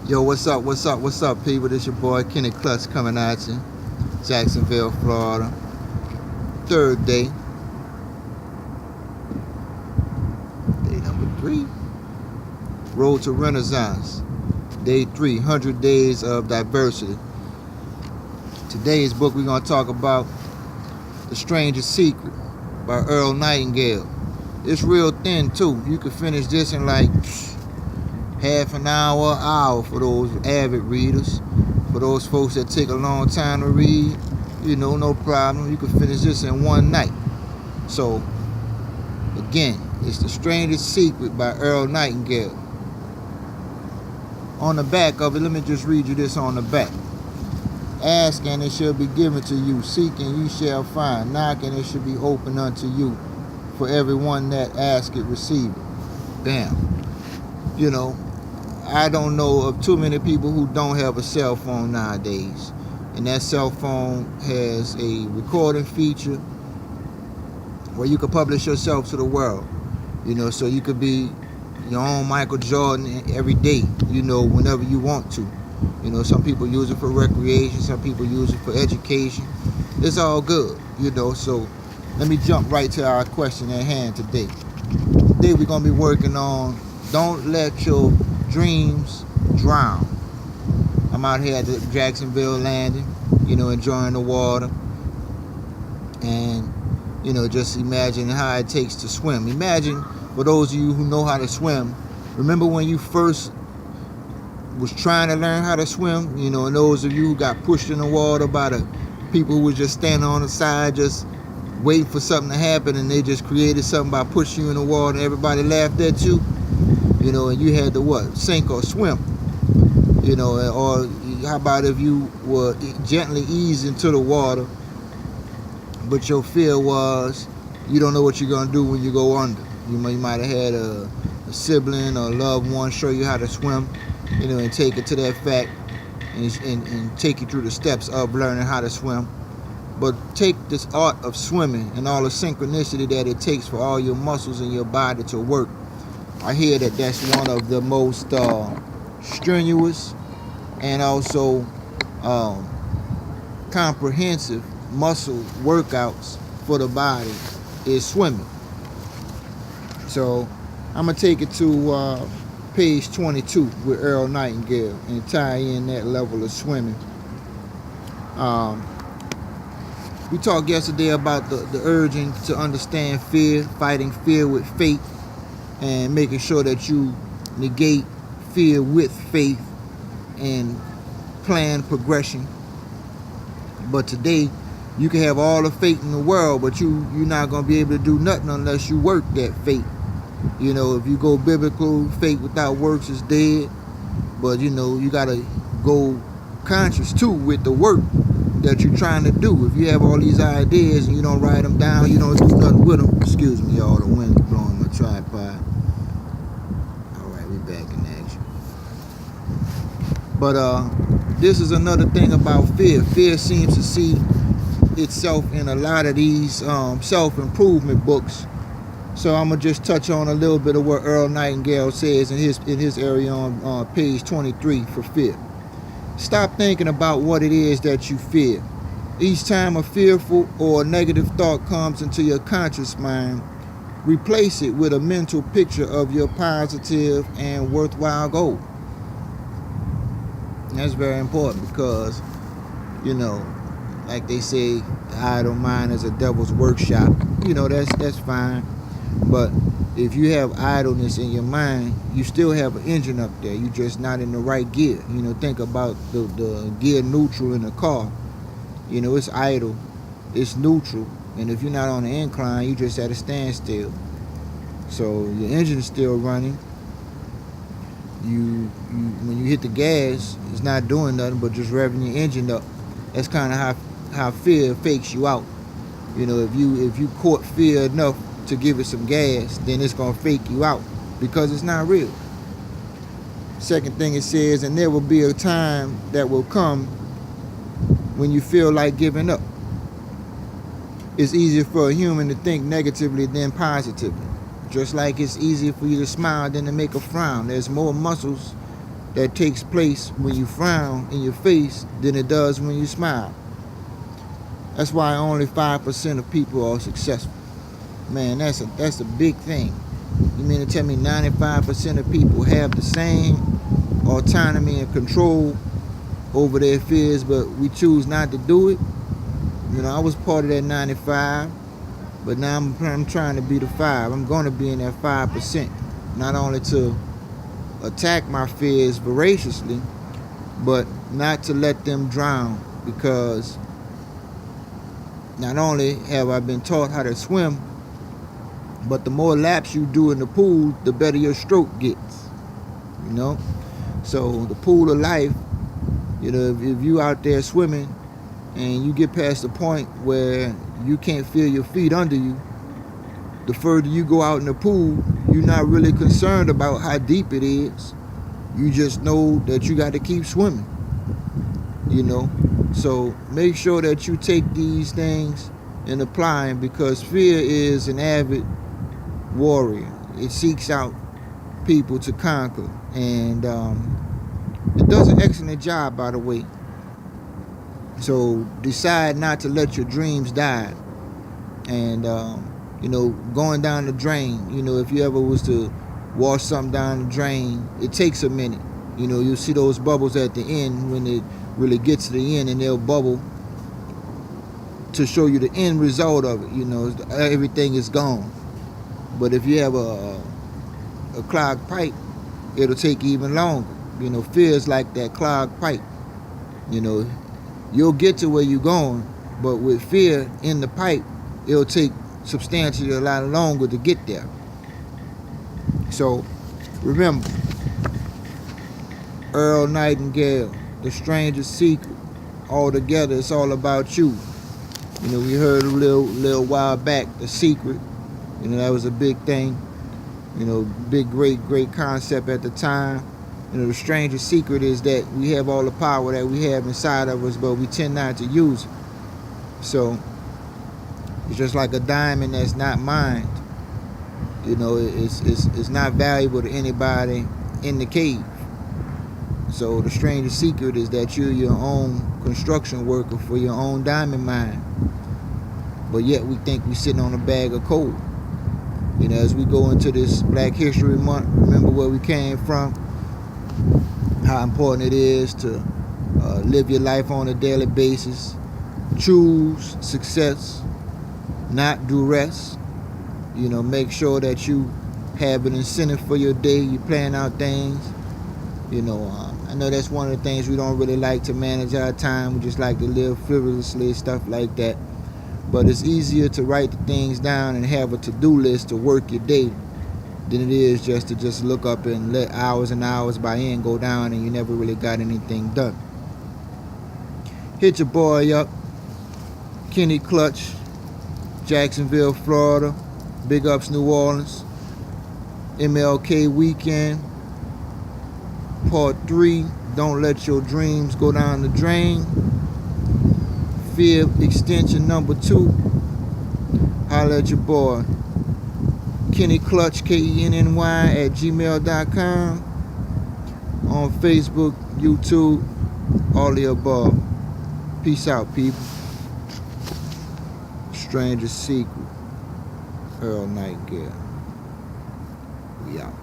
Yo, what's up, people? This your boy KennyKlutch coming at you. Jacksonville, Florida. Third day. Day number 3. Road2Renaissance. Day 3, 100 Days of Diversity. Today's book we're going to talk about The Strangest Secret by Earl Nightingale. It's real thin too. You could finish this in like half an hour for those avid readers. For those folks that take a long time to read, no problem. You can finish this in one night. So, again, it's The Strangest Secret by Earl Nightingale. On the back of it, let me just read you this on the back. Ask and it shall be given to you. Seek and you shall find. Knock and it shall be opened unto you. For everyone that asketh, receive it. Bam. I don't know of too many people who don't have a cell phone nowadays. And that cell phone has a recording feature where you can publish yourself to the world. So you could be your own Michael Jordan every day, whenever you want to. Some people use it for recreation, some people use it for education. It's all good, so let me jump right to our question at hand today. Today we're going to be working on don't let your dreams drown. I'm out here at the Jacksonville landing, enjoying the water. And, just imagine how it takes to swim. Imagine, for those of you who know how to swim, remember when you first was trying to learn how to swim, and those of you who got pushed in the water by the people who was just standing on the side, just waiting for something to happen, and they just created something by pushing you in the water, and everybody laughed at you, and you had to what? Sink or swim, or how about if you were gently eased into the water, but your fear was you don't know what you're going to do when you go under. You might have had a sibling or a loved one show you how to swim, and take it to that fact and take you through the steps of learning how to swim. But take this art of swimming and all the synchronicity that it takes for all your muscles in your body to work. I hear that that's one of the most strenuous and also comprehensive muscle workouts for the body is swimming. So I'm going to take it to page 22 with Earl Nightingale and tie in that level of swimming. We talked yesterday about the urging to understand fear, fighting fear with faith, and making sure that you negate fear with faith and plan progression. But today, you can have all the faith in the world, but you're not going to be able to do nothing unless you work that faith. If you go biblical, faith without works is dead. But, you got to go conscious, too, with the work that you're trying to do. If you have all these ideas and you don't write them down, you don't do nothing with them. Excuse me, y'all, the wind's blowing my tripod. All right, we back in action. But this is another thing about fear. Fear seems to see itself in a lot of these self-improvement books. So I'm gonna just touch on a little bit of what Earl Nightingale says in his area on page 23 for fear. Stop thinking about what it is that you fear. Each time a fearful or a negative thought comes into your conscious mind, replace it with a mental picture of your positive and worthwhile goal. And that's very important because, like they say, the idle mind is a devil's workshop. That's fine. But if you have idleness in your mind, you still have an engine up there. You're just not in the right gear. Think about the gear neutral in a car. It's idle, it's neutral, and if you're not on the incline, you just at a standstill. So your engine is still running. You when you hit the gas, it's not doing nothing but just revving your engine up. That's kind of how fear fakes you out. If you court fear enough to give it some gas, then it's gonna fake you out because it's not real. Second thing it says, and there will be a time that will come when you feel like giving up. It's easier for a human to think negatively than positively. Just like it's easier for you to smile than to make a frown. There's more muscles that takes place when you frown in your face than it does when you smile. That's why only 5% of people are successful. Man, that's a big thing. You mean to tell me 95% of people have the same autonomy and control over their fears, but we choose not to do it? You know, I was part of that 95, but now I'm trying to be the 5. I'm going to be in that 5%, not only to attack my fears voraciously, but not to let them drown, because not only have I been taught how to swim, but the more laps you do in the pool, the better your stroke gets, you know? So the pool of life, you know, if you out there swimming and you get past the point where you can't feel your feet under you, the further you go out in the pool, you're not really concerned about how deep it is. You just know that you got to keep swimming, you know? So make sure that you take these things and apply them, because fear is an avid warrior. It seeks out people to conquer, and it does an excellent job, by the way. So decide not to let your dreams die. And you know, going down the drain, you know, if you ever was to wash something down the drain, it takes a minute. You know, you'll see those bubbles at the end when it really gets to the end, and they'll bubble to show you the end result of it. You know, everything is gone. But if you have a clogged pipe, it'll take even longer. You know, fear is like that clogged pipe. You know, you'll get to where you're going, but with fear in the pipe, it'll take substantially a lot longer to get there. So remember, Earl Nightingale, The Strangest Secret. All together, it's all about you. You know, we heard a little while back, The Secret. You know, that was a big thing. You know, big, great concept at the time. You know, the strangest secret is that we have all the power that we have inside of us, but we tend not to use it. So it's just like a diamond that's not mined. You know, it's not valuable to anybody in the cave. So the strangest secret is that you're your own construction worker for your own diamond mine. But yet we think we're sitting on a bag of coal. You know, as we go into this Black History Month, remember where we came from, how important it is to live your life on a daily basis. Choose success, not duress. You know, make sure that you have an incentive for your day. You plan out things. You know, I know that's one of the things we don't really like to manage our time. We just like to live frivolously, stuff like that. But it's easier to write the things down and have a to-do list to work your day than it is just to look up and let hours and hours by end go down and you never really got anything done. Hit your boy up, KennyKlutch, Jacksonville, Florida. Big ups New Orleans. MLK weekend, part 3. Don't let your dreams go down the drain. Fear extension number 2. Holla at your boy, KennyKlutch, KENNY @gmail.com. On Facebook, YouTube, all the above. Peace out, people. Strangest Secret, Earl Nightingale. We out.